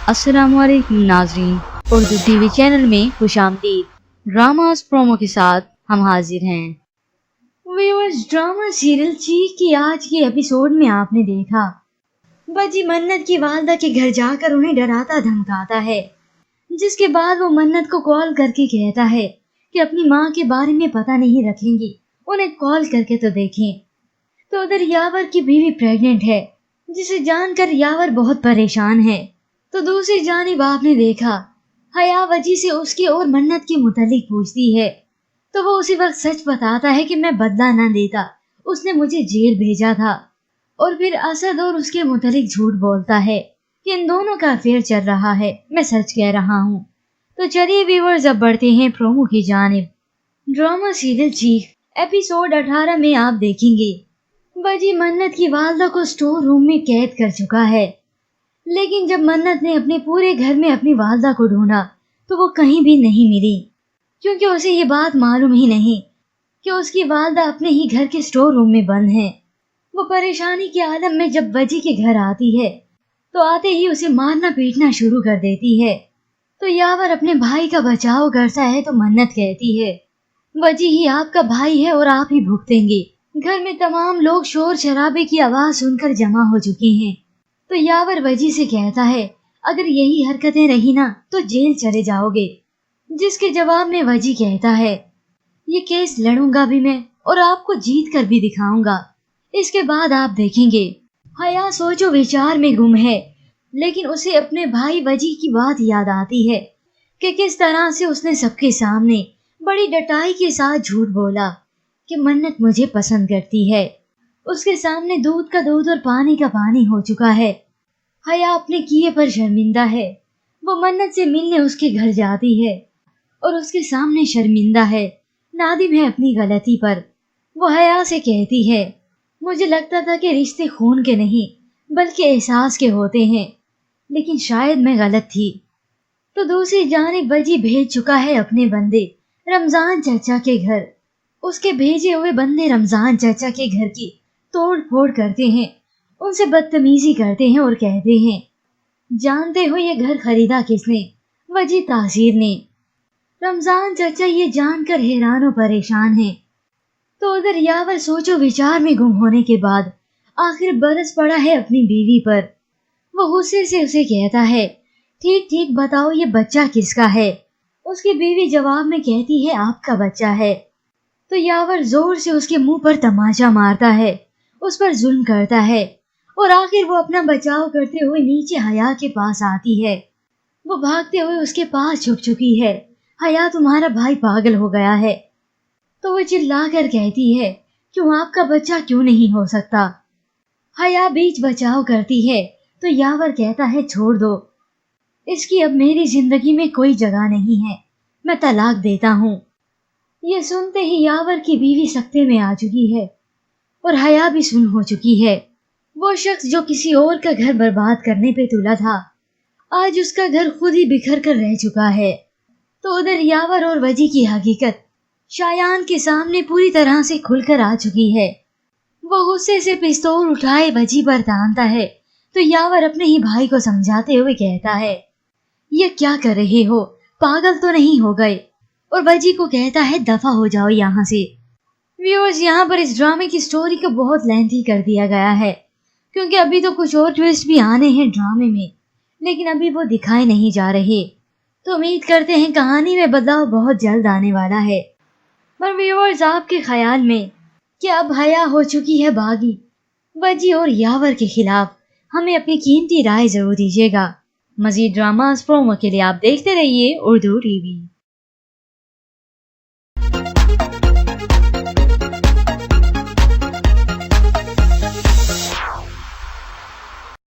अस्सलाम वालेकुम नाज़रीन, उर्दू टीवी चैनल में खुशामदीद। ड्रामास प्रोमो के साथ हम हाजिर हैं। व्यूअर्स, ड्रामा सीरियल चीख की आज के एपिसोड में आपने देखा बजी मन्नत की वालदा के घर जाकर उन्हें डराता धमकाता है, जिसके बाद वो मन्नत को कॉल करके कहता है कि अपनी माँ के बारे में पता नहीं रखेंगी, उन्हें कॉल करके तो देखें। तो उधर यावर की बीवी प्रेग्नेंट है, जिसे जानकर यावर बहुत परेशान है। तो दूसरी जानिब आपने देखा हया वजी से उसकी और मन्नत के मुतालिक पूछती है, तो वो उसी वक्त सच बताता है कि मैं बदला ना देता, उसने मुझे जेल भेजा था। और फिर असद और उसके मुतालिक झूठ बोलता है कि इन दोनों का अफेयर चल रहा है, मैं सच कह रहा हूँ। तो चलिए व्यूअर्स, अब बढ़ते हैं प्रोमो की जानिब। ड्रामा सीरियल चीख एपिसोड 18 में आप देखेंगे बजी मन्नत की वालदा को स्टोर रूम में कैद कर चुका है, लेकिन जब मन्नत ने अपने पूरे घर में अपनी वालदा को ढूंढा तो वो कहीं भी नहीं मिली, क्योंकि उसे ये बात मालूम ही नहीं कि उसकी वालदा अपने ही घर के स्टोर रूम में बंद है। वो परेशानी के आलम में जब वजी के घर आती है तो आते ही उसे मारना पीटना शुरू कर देती है। तो यावर अपने भाई का बचाव करता है तो मन्नत कहती है, वजी ही आपका भाई है और आप ही भुगतेंगे। घर में तमाम लोग शोर शराबे की आवाज सुनकर जमा हो चुके हैं। तो यावर वजी से कहता है, अगर यही हरकतें रही ना तो जेल चले जाओगे। जिसके जवाब में वजी कहता है, ये केस लड़ूंगा भी मैं और आपको जीत कर भी दिखाऊंगा। इसके बाद आप देखेंगे हया सोचो विचार में गुम है, लेकिन उसे अपने भाई वजी की बात याद आती है कि किस तरह से उसने सबके सामने बड़ी डटाई के साथ झूठ बोला कि मन्नत मुझे पसंद करती है। उसके सामने दूध का दूध और पानी का पानी हो चुका है। हया अपने किए पर शर्मिंदा है। वो मन्नत से मिलने उसके घर जाती है और उसके सामने शर्मिंदा है, नादिम है अपनी गलती पर। वो हया से कहती है, मुझे लगता था कि रिश्ते खून के नहीं बल्कि एहसास के होते हैं, लेकिन शायद मैं गलत थी। तो दूसरी जानिब वजी भेज चुका है अपने बंदे रमजान चाचा के घर। उसके भेजे हुए बंदे रमजान चाचा के घर की तोड़ फोड़ करते हैं, उनसे बदतमीजी करते हैं और कहते हैं, जानते हो ये घर खरीदा किसने? वजी तासीर ने। रमजान चाचा ये जानकर हैरान और परेशान है। तो उधर यावर सोचो विचार में गुम होने के बाद आखिर बरस पड़ा है अपनी बीवी पर। वो गुस्से से उसे कहता है, ठीक ठीक बताओ ये बच्चा किसका है? उसकी बीवी जवाब में कहती है, आपका बच्चा है। तो यावर जोर से उसके मुंह पर तमाचा मारता है, उस पर जुल्म करता है और आखिर वो अपना बचाव करते हुए नीचे हया के पास आती है। वो भागते हुए उसके पास छुप चुकी है। हया, तुम्हारा भाई पागल हो गया है। तो वो चिल्लाकर कहती है, क्यों आपका बच्चा क्यों नहीं हो सकता? हया बीच बचाव करती है तो यावर कहता है, छोड़ दो, इसकी अब मेरी जिंदगी में कोई जगह नहीं है, मैं तलाक देता हूँ। ये सुनते ही यावर की बीवी सख्ते में आ चुकी है और हया भी सुन हो चुकी है। वो शख्स जो किसी और का घर बर्बाद करने पे तुला था, आज उसका घर खुद ही बिखर कर रह चुका है। तो उधर यावर और वजी की हकीकत शायान के सामने पूरी तरह से खुलकर आ चुकी है। वो गुस्से से पिस्तौल उठाए वजी पर तानता है तो यावर अपने ही भाई को समझाते हुए कहता है, ये क्या कर रहे हो, पागल तो नहीं हो गए? और वजी को कहता है, दफा हो जाओ यहाँ से। व्यूअर्स, यहाँ पर इस ड्रामे की स्टोरी को बहुत लेंथी कर दिया गया है, क्योंकि अभी तो कुछ और ट्विस्ट भी आने हैं ड्रामे में, लेकिन अभी वो दिखाए नहीं जा रहे। तो उम्मीद करते हैं कहानी में बदलाव बहुत जल्द आने वाला है। पर व्यूअर्स, आपके ख्याल में क्या अब हया हो चुकी है बागी वजी और यावर के खिलाफ? हमें अपनी कीमती राय जरूर दीजिएगा। मजीद ड्रामास प्रोमो के लिए आप देखते रहिए उर्दू टीवी।